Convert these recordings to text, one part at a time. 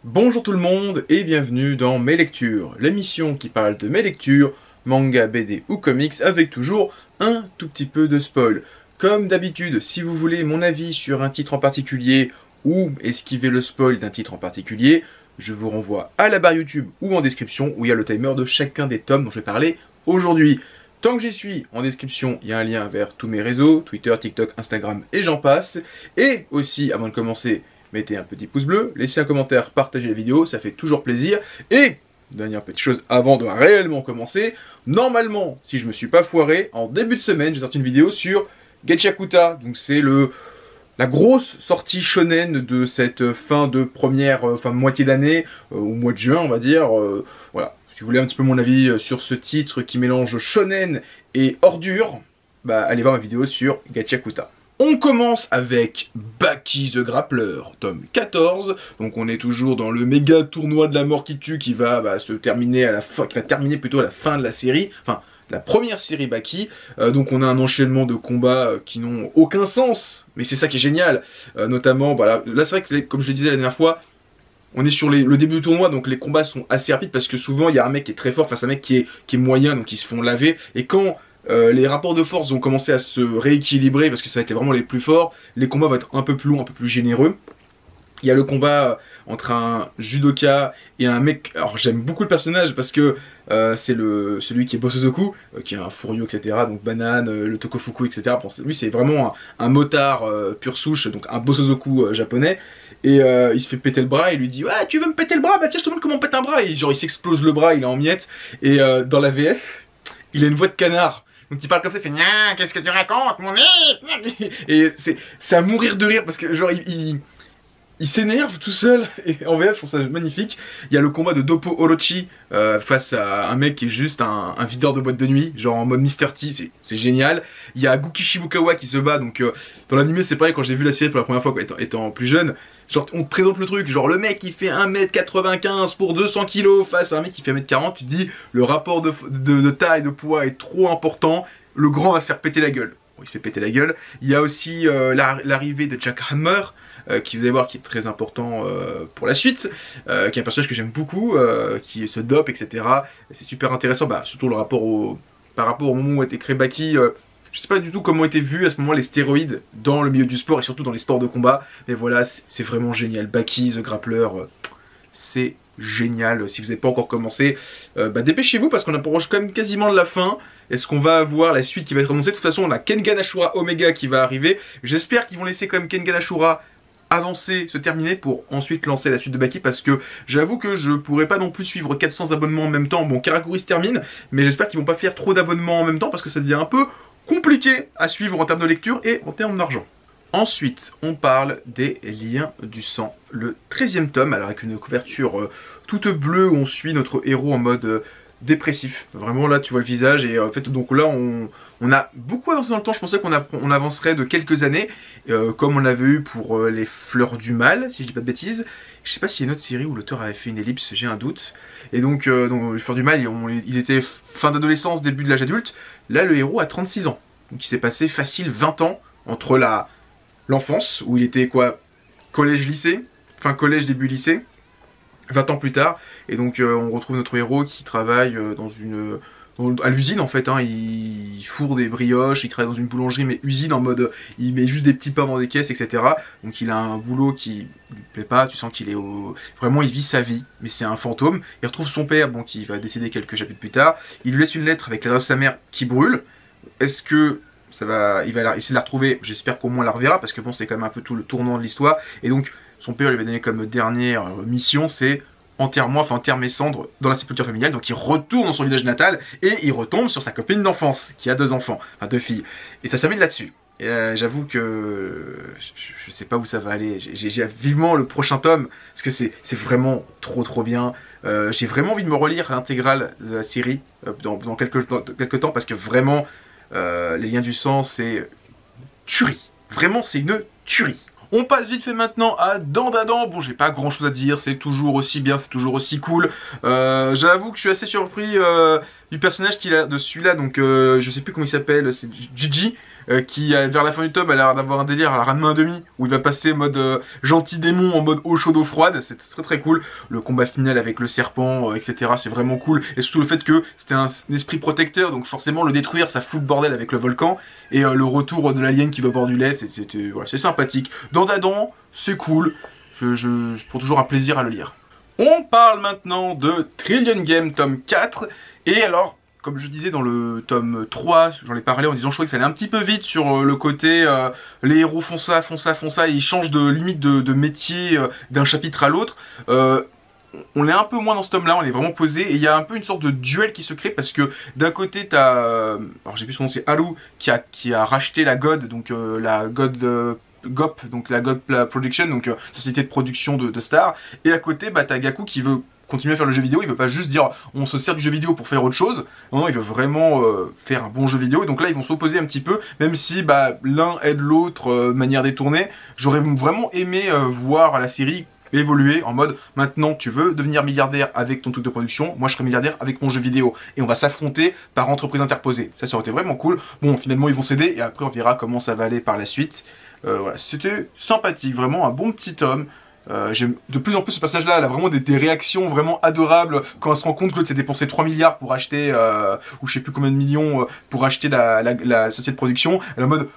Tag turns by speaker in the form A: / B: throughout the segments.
A: Bonjour tout le monde et bienvenue dans Mes Lectures, l'émission qui parle de mes lectures, manga, BD ou comics avec toujours un tout petit peu de spoil. Comme d'habitude, si vous voulez mon avis sur un titre en particulier ou esquiver le spoil d'un titre en particulier, je vous renvoie à la barre YouTube ou en description où il y a le timer de chacun des tomes dont je vais parler aujourd'hui. Tant que j'y suis, en description, il y a un lien vers tous mes réseaux, Twitter, TikTok, Instagram et j'en passe. Et aussi, avant de commencer, mettez un petit pouce bleu, laissez un commentaire, partagez la vidéo, ça fait toujours plaisir. Et, dernière petite chose avant de réellement commencer, normalement, si je me suis pas foiré, en début de semaine, j'ai sorti une vidéo sur Gachakuta. Donc c'est la grosse sortie shonen de cette fin de moitié d'année, au mois de juin on va dire, voilà. Si vous voulez un petit peu mon avis sur ce titre qui mélange shonen et ordure, bah allez voir ma vidéo sur Gachakuta. On commence avec Baki the Grappler, tome 14. Donc on est toujours dans le méga tournoi de la mort qui tue qui va se terminer à la fin, qui va terminer plutôt à la fin de la série. Enfin, la première série Baki. Donc on a un enchaînement de combats qui n'ont aucun sens, mais c'est ça qui est génial. Notamment, là c'est vrai que comme je le disais la dernière fois, on est sur le début du tournoi, donc les combats sont assez rapides parce que souvent il y a un mec qui est très fort face à un mec qui est moyen, donc ils se font laver. Et quand les rapports de force ont commencé à se rééquilibrer parce que ça a été vraiment les plus forts, les combats vont être un peu plus longs, un peu plus généreux. Il y a le combat entre un judoka et un mec. Alors j'aime beaucoup le personnage parce que c'est celui qui est Bosozoku, qui est un Furyo, etc. Donc Banane, le Tokofuku, etc. Bon, lui c'est vraiment un motard pure souche, donc un Bosozoku japonais. Et il se fait péter le bras, et il lui dit « Ouais, tu veux me péter le bras? Bah tiens, je te montre comment on pète un bras !» Et genre il s'explose le bras, il est en miettes. Et dans la VF, il a une voix de canard. Donc il parle comme ça, il fait « Nya, qu'est-ce que tu racontes, mon nez ?» Et c'est à mourir de rire, parce que genre il s'énerve tout seul, et en VF, je trouve ça magnifique. Il y a le combat de Doppo Orochi face à un mec qui est juste un videur de boîte de nuit, genre en mode Mr. T, c'est génial. Il y a Guki Shibukawa qui se bat, donc dans l'anime c'est pareil, quand j'ai vu la série pour la première fois, étant plus jeune, genre on te présente le truc, genre le mec il fait 1m95 pour 200 kg face à un mec qui fait 1m40, tu te dis le rapport de taille, de poids est trop important, le grand va se faire péter la gueule. Bon, il se fait péter la gueule. Il y a aussi l'arrivée de Jack Hammer, qui vous allez voir qui est très important pour la suite, qui est un personnage que j'aime beaucoup, qui se dope, etc. C'est super intéressant, surtout par rapport au moment où a été créé Baki. Je sais pas du tout comment étaient vus à ce moment les stéroïdes dans le milieu du sport et surtout dans les sports de combat, mais voilà, c'est vraiment génial. Baki, The Grappler, c'est génial. Si vous n'avez pas encore commencé, dépêchez-vous parce qu'on approche quand même quasiment de la fin. Est-ce qu'on va avoir la suite qui va être annoncée? De toute façon, on a Kengan Ashura Omega qui va arriver. J'espère qu'ils vont laisser quand même Kengan Ashura avancer, se terminer pour ensuite lancer la suite de Baki, parce que j'avoue que je pourrais pas non plus suivre 400 abonnements en même temps. Bon, Karakuri se termine, mais j'espère qu'ils vont pas faire trop d'abonnements en même temps parce que ça devient un peu compliqué à suivre en termes de lecture et en termes d'argent. Ensuite, on parle des Liens du sang, le 13e tome, alors avec une couverture toute bleue où on suit notre héros en mode dépressif. Vraiment là, tu vois le visage et en fait, donc là, on a beaucoup avancé dans le temps. Je pensais qu'on avancerait de quelques années, comme on avait eu pour les Fleurs du Mal, si je dis pas de bêtises. Je sais pas s'il y a une autre série où l'auteur avait fait une ellipse, j'ai un doute. Et donc les Fleurs du Mal, il était fin d'adolescence, début de l'âge adulte. Là, le héros a 36 ans. Donc il s'est passé facile 20 ans entre l'enfance, où il était quoi, collège-lycée, fin collège, début lycée, 20 ans plus tard, et donc on retrouve notre héros qui travaille à l'usine en fait, hein. Il fourre des brioches, il travaille dans une boulangerie, mais usine en mode, il met juste des petits pains dans des caisses, etc. Donc il a un boulot qui lui plaît pas, tu sens qu'il est vraiment il vit sa vie, mais c'est un fantôme. Il retrouve son père, bon, qui va décéder quelques chapitres plus tard, il lui laisse une lettre avec l'adresse de sa mère qui brûle. Est-ce que il va essayer de la retrouver? J'espère qu'au moins on la reverra, parce que bon, c'est quand même un peu tout le tournant de l'histoire. Et donc, son père lui va donner comme dernière mission, c'est enterre mes cendres dans la sépulture familiale. Donc il retourne dans son village natal, et il retombe sur sa copine d'enfance, qui a 2 enfants, enfin 2 filles. Et ça s'amène là-dessus. Et j'avoue que je sais pas où ça va aller. J'ai vivement le prochain tome, parce que c'est vraiment trop bien. J'ai vraiment envie de me relire l'intégrale de la série dans quelques temps, parce que vraiment, les Liens du sang, c'est tuerie. Vraiment, c'est une tuerie. On passe vite fait maintenant à Dandadan. Bon, j'ai pas grand chose à dire, c'est toujours aussi bien, c'est toujours aussi cool. J'avoue que je suis assez surpris du personnage qu'il a de celui-là, donc je sais plus comment il s'appelle, c'est Gigi. qui vers la fin du tome a l'air d'avoir un délire à la Ranma 1,5 où il va passer en mode gentil démon en mode eau chaude eau froide, c'est très très cool. Le combat final avec le serpent, etc. c'est vraiment cool, et surtout le fait que c'était un esprit protecteur, donc forcément le détruire ça fout le bordel avec le volcan, et le retour de l'alien qui doit boire du lait, voilà, c'est sympathique. Dandadan, c'est cool, je prends toujours un plaisir à le lire. On parle maintenant de Trillion Game tome 4, et alors, comme je disais dans le tome 3, j'en ai parlé en disant je trouvais que ça allait un petit peu vite sur le côté les héros font ça, et ils changent de limite de métier d'un chapitre à l'autre. On est un peu moins dans ce tome-là, on est vraiment posé, et il y a un peu une sorte de duel qui se crée, parce que d'un côté, t'as... alors j'ai plus son nom, c'est Haru, qui a racheté la God, donc la God... GOP, donc la God Production, donc société de production de stars, et à côté, bah, t'as Gaku qui veut continuer à faire le jeu vidéo, il veut pas juste dire on se sert du jeu vidéo pour faire autre chose, non, il veut vraiment faire un bon jeu vidéo, et donc là ils vont s'opposer un petit peu, même si bah, l'un aide l'autre manière détournée. J'aurais vraiment aimé voir la série évoluer en mode maintenant tu veux devenir milliardaire avec ton truc de production, moi je serai milliardaire avec mon jeu vidéo, et on va s'affronter par entreprise interposée. Ça aurait été vraiment cool. Bon, finalement ils vont céder, et après on verra comment ça va aller par la suite. Voilà, c'était sympathique, vraiment un bon petit tome. J'aime de plus en plus ce personnage-là, elle a vraiment des réactions vraiment adorables quand elle se rend compte que l'autre s'est dépensé 3 milliards pour acheter, ou je sais plus combien de millions, pour acheter la société de production. Elle est en mode,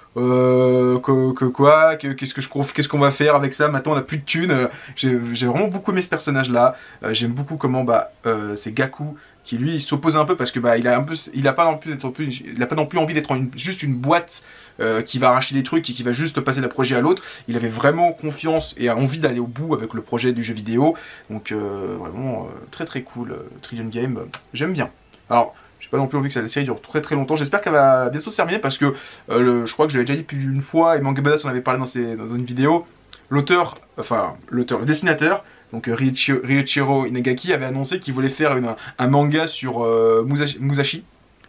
A: quoi, qu'est-ce qu'on va faire avec ça, maintenant on a plus de thunes. J'ai vraiment beaucoup aimé ce personnage-là. J'aime beaucoup comment, bah, c'est Gaku qui lui s'oppose un peu parce que bah il a pas non plus envie d'être juste une boîte qui va arracher des trucs et qui va juste passer d'un projet à l'autre. Il avait vraiment confiance et a envie d'aller au bout avec le projet du jeu vidéo. Donc vraiment très très cool. Trillion Game, j'aime bien. Alors j'ai pas non plus envie que la série dure très très longtemps. J'espère qu'elle va bientôt se terminer parce que je crois que je l'avais déjà dit plus d'une fois, et Manga Badass en avait parlé dans une vidéo. Le dessinateur, donc Ryuichiro Inagaki, avait annoncé qu'il voulait faire un manga sur Musashi,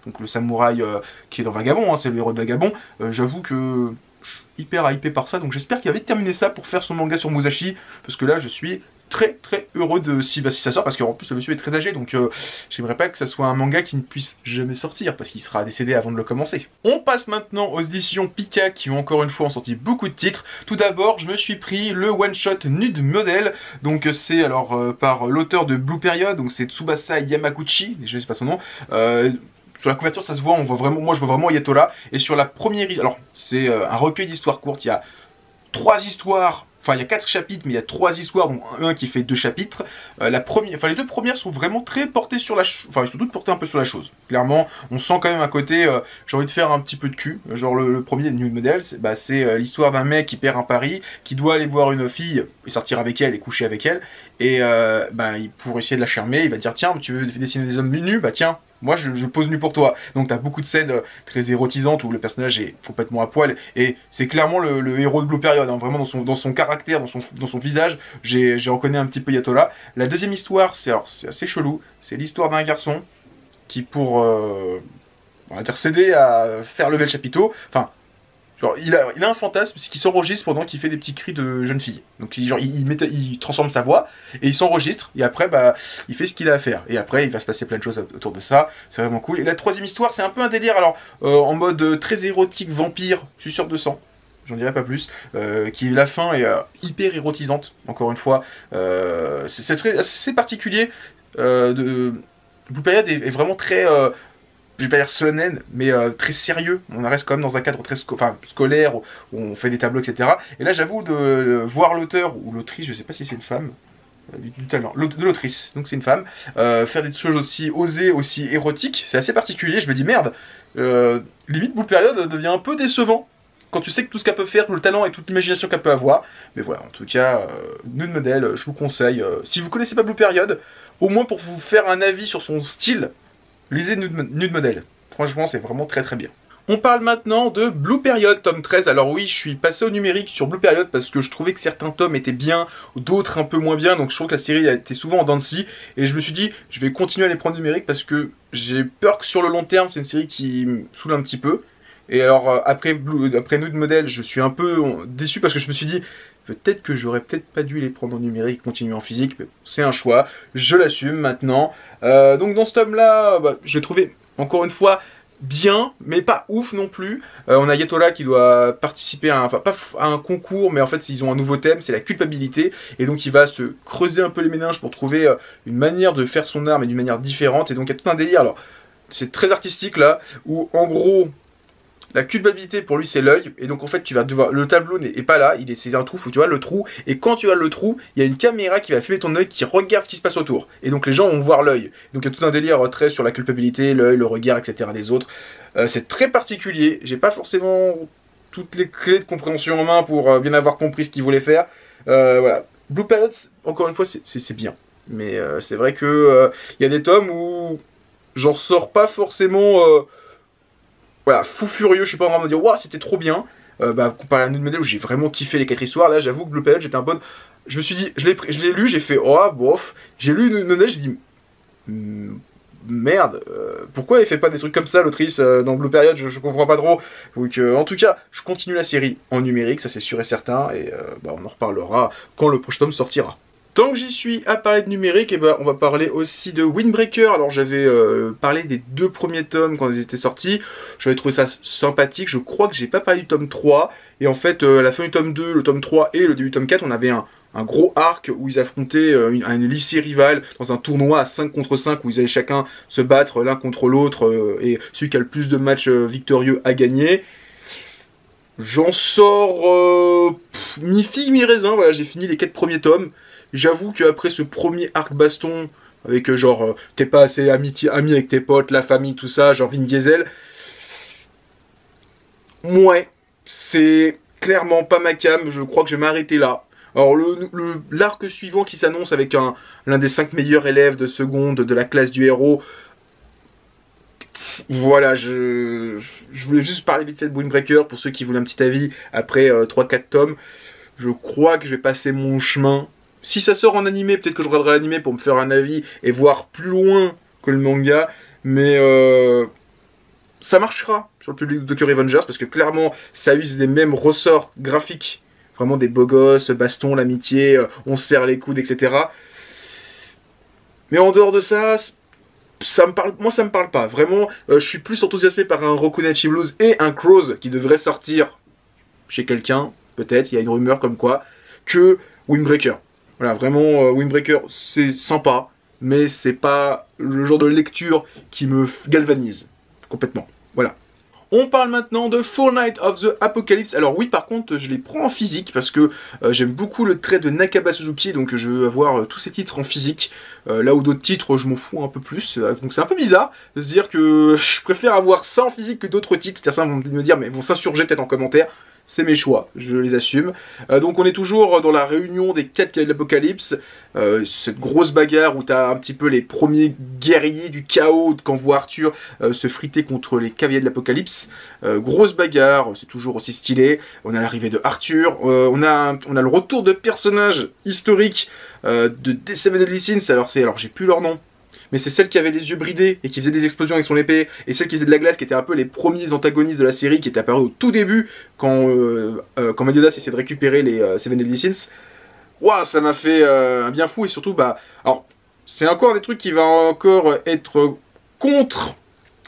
A: donc le samouraï qui est dans Vagabond, hein, c'est le héros de Vagabond. J'avoue que je suis hyper hypé par ça, donc j'espère qu'il va vite terminer ça pour faire son manga sur Musashi, parce que là je suis très très heureux de si ça sort, parce qu'en plus le monsieur est très âgé, donc j'aimerais pas que ça soit un manga qui ne puisse jamais sortir, parce qu'il sera décédé avant de le commencer. On passe maintenant aux éditions Pika, qui ont encore une fois sorti beaucoup de titres. Tout d'abord, je me suis pris le one-shot Nude Model, donc c'est alors par l'auteur de Blue Period, donc c'est Tsubasa Yamaguchi, je sais pas son nom. Sur la couverture, ça se voit, on voit vraiment, moi je vois vraiment Yatola. Et sur la première, alors c'est un recueil d'histoires courtes, il y a 3 histoires. Enfin, il y a 4 chapitres, mais il y a 3 histoires, dont un qui fait 2 chapitres. Les 2 premières sont vraiment très portées sur la chose. Enfin, ils sont toutes portées un peu sur la chose. Clairement, on sent quand même un côté, j'ai envie de faire un petit peu de cul. Genre, le premier, Nude Model, c'est l'histoire d'un mec qui perd un pari, qui doit aller voir une fille, et sortir avec elle, et coucher avec elle. Et pour essayer de la charmer, il va dire, tiens, tu veux dessiner des hommes nus? Bah tiens, moi je pose nu pour toi. Donc t'as beaucoup de scènes très érotisantes où le personnage est complètement à poil, et c'est clairement le héros de Blue Period, hein, vraiment dans son caractère, dans son visage, j'ai reconnu un petit peu Yatola. La deuxième histoire, c'est assez chelou, c'est l'histoire d'un garçon qui pour intercéder à faire lever le chapiteau, enfin, genre, il a un fantasme, c'est qu'il s'enregistre pendant qu'il fait des petits cris de jeune fille. Donc il transforme sa voix, et il s'enregistre, et après il fait ce qu'il a à faire. Et après il va se passer plein de choses autour de ça, c'est vraiment cool. Et la troisième histoire, c'est un peu un délire, alors en mode très érotique, vampire, suceur de sang, j'en dirai pas plus, qui la fin est hyper érotisante, encore une fois. C'est assez particulier. Blue Period est vraiment très... je vais pas dire solennel, mais très sérieux. On reste quand même dans un cadre très scolaire, où on fait des tableaux, etc. Et là, j'avoue de voir l'auteur, ou l'autrice, je sais pas si c'est une femme, du talent, de l'autrice, donc c'est une femme, faire des choses aussi osées, aussi érotiques, c'est assez particulier. Je me dis, merde, limite, Blue Period devient un peu décevant, quand tu sais que tout ce qu'elle peut faire, tout le talent et toute l'imagination qu'elle peut avoir. Mais voilà, en tout cas, Nude Model, je vous conseille. Si vous connaissez pas Blue Period, au moins pour vous faire un avis sur son style, lisez Nude Model. Franchement, c'est vraiment très très bien. On parle maintenant de Blue Period, tome 13. Alors oui, je suis passé au numérique sur Blue Period parce que je trouvais que certains tomes étaient bien, d'autres un peu moins bien. Donc je trouve que la série a été souvent en dents de scie. Et je me suis dit, je vais continuer à les prendre numérique parce que j'ai peur que sur le long terme, c'est une série qui me saoule un petit peu. Et alors, après Nude Model, je suis un peu déçu parce que je me suis dit, peut-être que j'aurais peut-être pas dû les prendre en numérique, continuer en physique, mais c'est un choix, je l'assume maintenant. Donc dans ce tome-là, j'ai trouvé, encore une fois, bien, mais pas ouf non plus. On a Yatola qui doit participer à pas à un concours, mais en fait ils ont un nouveau thème, c'est la culpabilité, et donc il va se creuser un peu les méninges pour trouver une manière de faire son arme et d'une manière différente, et donc il y a tout un délire. Alors c'est très artistique là, où en gros la culpabilité pour lui c'est l'œil, et donc en fait tu vas devoir, le tableau n'est pas là, c'est un trou, faut que tu vois le trou, et quand tu as le trou, il y a une caméra qui va filmer ton œil qui regarde ce qui se passe autour, et donc les gens vont voir l'œil. Donc il y a tout un délire très sur la culpabilité, l'œil, le regard, etc. des autres. C'est très particulier, j'ai pas forcément toutes les clés de compréhension en main pour bien avoir compris ce qu'il voulait faire. Voilà. Blue Pirates, encore une fois, c'est bien, mais c'est vrai que il y a des tomes où j'en ressors pas forcément voilà, fou furieux, je suis pas en train de me dire waouh c'était trop bien. Comparé à un autre modèle où j'ai vraiment kiffé les 4 histoires, là j'avoue que Blue Pirates j'étais un peu... Je me suis dit, je l'ai lu, j'ai fait oh bof, j'ai lu une nouvelle, j'ai dit merde, pourquoi elle fait pas des trucs comme ça l'autrice dans Blue Period, je comprends pas trop. Donc en tout cas, je continue la série en numérique, ça c'est sûr et certain, et on en reparlera quand le prochain tome sortira. Tant que j'y suis à parler de numérique, on va parler aussi de Windbreaker. Alors j'avais parlé des 2 premiers tomes quand ils étaient sortis, j'avais trouvé ça sympathique, je crois que j'ai pas parlé du tome 3, et en fait à la fin du tome 2, le tome 3 et le début du tome 4, on avait un gros arc où ils affrontaient un lycée rival dans un tournoi à 5 contre 5 où ils allaient chacun se battre l'un contre l'autre et celui qui a le plus de matchs victorieux a gagné. J'en sors mi-figue, mi-raisin, voilà, j'ai fini les 4 premiers tomes. J'avoue qu'après ce premier arc baston, avec genre t'es pas assez ami avec tes potes, la famille, tout ça, genre Vin Diesel, ouais, c'est clairement pas ma came, je crois que je vais m'arrêter là. Alors l'arc suivant qui s'annonce avec l'un des 5 meilleurs élèves de seconde de la classe du héros, voilà, je voulais juste parler vite fait de Windbreaker pour ceux qui voulaient un petit avis après 3-4 tomes. Je crois que je vais passer mon chemin. Si ça sort en animé, peut-être que je regarderai l'animé pour me faire un avis et voir plus loin que le manga, mais ça marchera sur le public de Tokyo Revengers parce que clairement ça use les mêmes ressorts graphiques. Vraiment des beaux gosses, baston, l'amitié, on se serre les coudes, etc. Mais en dehors de ça, moi ça me parle pas. Vraiment, je suis plus enthousiasmé par un Rokunachi Blues et un Crows qui devrait sortir chez quelqu'un, peut-être, il y a une rumeur comme quoi, que Windbreaker. Voilà, vraiment, Windbreaker, c'est sympa, mais c'est pas le genre de lecture qui me galvanise complètement. Voilà. On parle maintenant de Fall Night of the Apocalypse. Alors oui, par contre, je les prends en physique parce que j'aime beaucoup le trait de Nakaba Suzuki, donc je veux avoir tous ces titres en physique. Là où d'autres titres, je m'en fous un peu plus. Donc c'est un peu bizarre de se dire que je préfère avoir ça en physique que d'autres titres. Certains vont me dire, mais vont s'insurger peut-être en commentaire. C'est mes choix, je les assume. Donc on est toujours dans la réunion des 4 cavaliers de l'Apocalypse, cette grosse bagarre où t'as un petit peu les premiers guerriers du chaos quand on voit Arthur se friter contre les cavaliers de l'Apocalypse. Grosse bagarre, c'est toujours aussi stylé. On a l'arrivée de Arthur, on a le retour de personnages historiques de Seven Deadly Sins. Alors j'ai plus leur nom. Mais c'est celle qui avait les yeux bridés et qui faisait des explosions avec son épée, et celle qui faisait de la glace, qui était un peu les premiers antagonistes de la série, qui était apparu au tout début, quand Meliodas essayait de récupérer les Seven Deadly Sins. Waouh, ça m'a fait un bien fou, et surtout, alors, c'est encore des trucs qui va encore être contre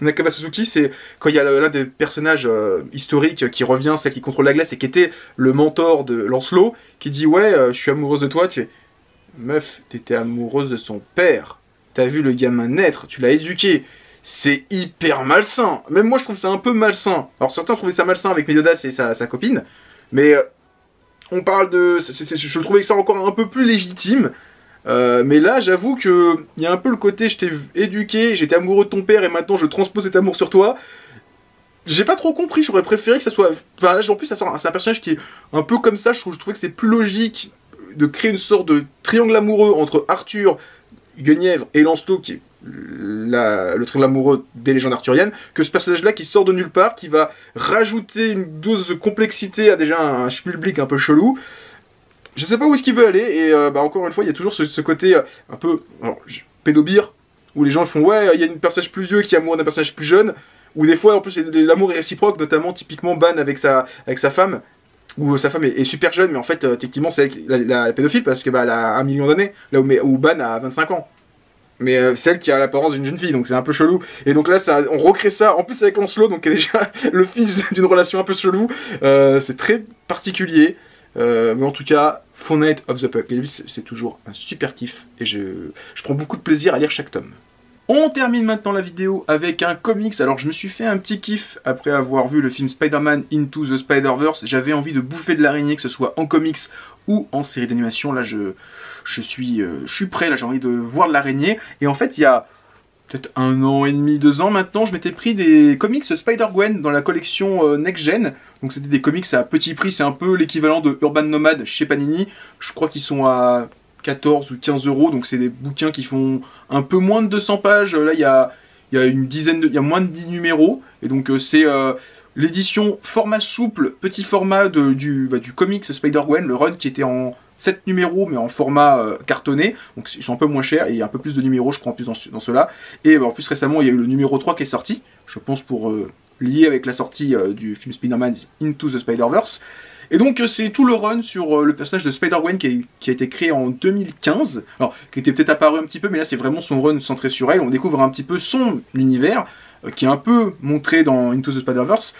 A: Nakaba Suzuki, c'est quand il y a l'un des personnages historiques qui revient, celle qui contrôle la glace, et qui était le mentor de Lancelot, qui dit « Ouais, je suis amoureuse de toi », tu fais « Meuf, t'étais amoureuse de son père ». T'as vu le gamin naître, tu l'as éduqué. C'est hyper malsain. Même moi, je trouve ça un peu malsain. Alors, certains trouvaient ça malsain avec Meliodas et sa copine. Mais on parle de... je trouvais ça encore un peu plus légitime. Mais là, j'avoue qu'il y a un peu le côté, je t'ai éduqué, j'étais amoureux de ton père et maintenant je transpose cet amour sur toi. J'ai pas trop compris, j'aurais préféré que ça soit... Enfin, là, en plus, c'est un personnage qui est un peu comme ça. Je trouvais que c'était plus logique de créer une sorte de triangle amoureux entre Arthur, Guenièvre et Lancelot, qui est le triangle amoureux des légendes arthuriennes, que ce personnage-là qui sort de nulle part, qui va rajouter une dose de complexité à déjà un schmilblick un peu chelou. Je sais pas où est-ce qu'il veut aller, et encore une fois, il y a toujours ce côté un peu pédobire, où les gens font « Ouais, il y a un personnage plus vieux qui est amoureux d'un personnage plus jeune », ou des fois, en plus, l'amour est réciproque, notamment, typiquement, Ban avec sa femme, où sa femme est super jeune, mais en fait, techniquement, c'est elle la pédophile, parce qu'elle a 1 million d'années, là où Ban a 25 ans. Mais celle qui a l'apparence d'une jeune fille, donc c'est un peu chelou. Et donc là, on recrée ça, en plus avec Lancelot, donc qui est déjà le fils d'une relation un peu chelou. C'est très particulier. Mais en tout cas, Fortnite of the Apocalypse, c'est toujours un super kiff. Et je prends beaucoup de plaisir à lire chaque tome. On termine maintenant la vidéo avec un comics. Alors je me suis fait un petit kiff après avoir vu le film Spider-Man Into the Spider-Verse. J'avais envie de bouffer de l'araignée, que ce soit en comics ou en série d'animation. Là je suis prêt, là j'ai envie de voir de l'araignée. Et en fait il y a peut-être 1 an et demi, 2 ans maintenant, je m'étais pris des comics Spider-Gwen dans la collection Next Gen. Donc c'était des comics à petit prix, c'est un peu l'équivalent de Urban Nomad chez Panini. Je crois qu'ils sont à 14 ou 15 euros, donc c'est des bouquins qui font un peu moins de 200 pages. Là, il y a moins de 10 numéros, et donc c'est l'édition format souple, petit format du comics Spider-Gwen, le run qui était en 7 numéros, mais en format cartonné, donc ils sont un peu moins chers, et il y a un peu plus de numéros, je crois, en plus dans ceux-là. Et en plus, récemment, il y a eu le numéro 3 qui est sorti, je pense pour lier avec la sortie du film Spider-Man Into the Spider-Verse. Et donc c'est tout le run sur le personnage de Spider-Gwen qui a été créé en 2015, alors qui était peut-être apparu un petit peu, mais là c'est vraiment son run centré sur elle. On découvre un petit peu son univers, qui est un peu montré dans Into the Spider-Verse,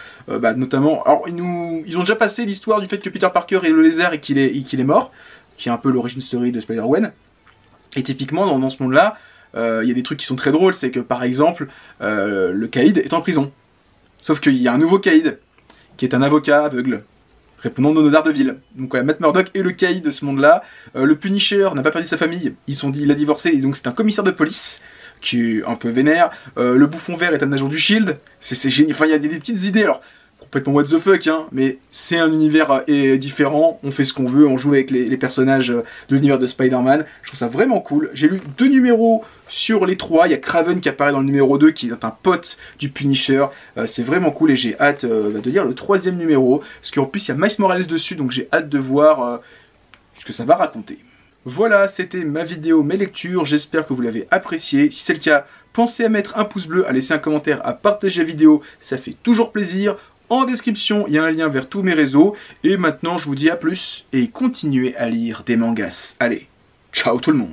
A: notamment. Alors ils ont déjà passé l'histoire du fait que Peter Parker est le lézard et qu'il est mort, qui est un peu l'origin story de Spider-Gwen. Et typiquement dans ce monde-là, il y a des trucs qui sont très drôles, c'est que par exemple, le Caïd est en prison. Sauf qu'il y a un nouveau Caïd, qui est un avocat aveugle, répondant au nom de Daredevil. Donc voilà, Matt Murdock est le caïd de ce monde-là. Le Punisher n'a pas perdu sa famille, il a divorcé, et donc c'est un commissaire de police, qui est un peu vénère. Le Bouffon Vert est un agent du Shield. C'est génial, enfin il y a des petites idées, alors complètement what the fuck, hein, mais c'est un univers différent, on fait ce qu'on veut, on joue avec les personnages de l'univers de Spider-Man. Je trouve ça vraiment cool. J'ai lu 2 numéros sur les 3, il y a Kraven qui apparaît dans le numéro 2, qui est un pote du Punisher. C'est vraiment cool, et j'ai hâte de lire le 3e numéro, parce qu'en plus il y a Miles Morales dessus, donc j'ai hâte de voir ce que ça va raconter. Voilà, c'était ma vidéo, mes lectures, j'espère que vous l'avez apprécié. Si c'est le cas, pensez à mettre un pouce bleu, à laisser un commentaire, à partager la vidéo, ça fait toujours plaisir. En description, il y a un lien vers tous mes réseaux. Et maintenant, je vous dis à plus et continuez à lire des mangas. Allez, ciao tout le monde!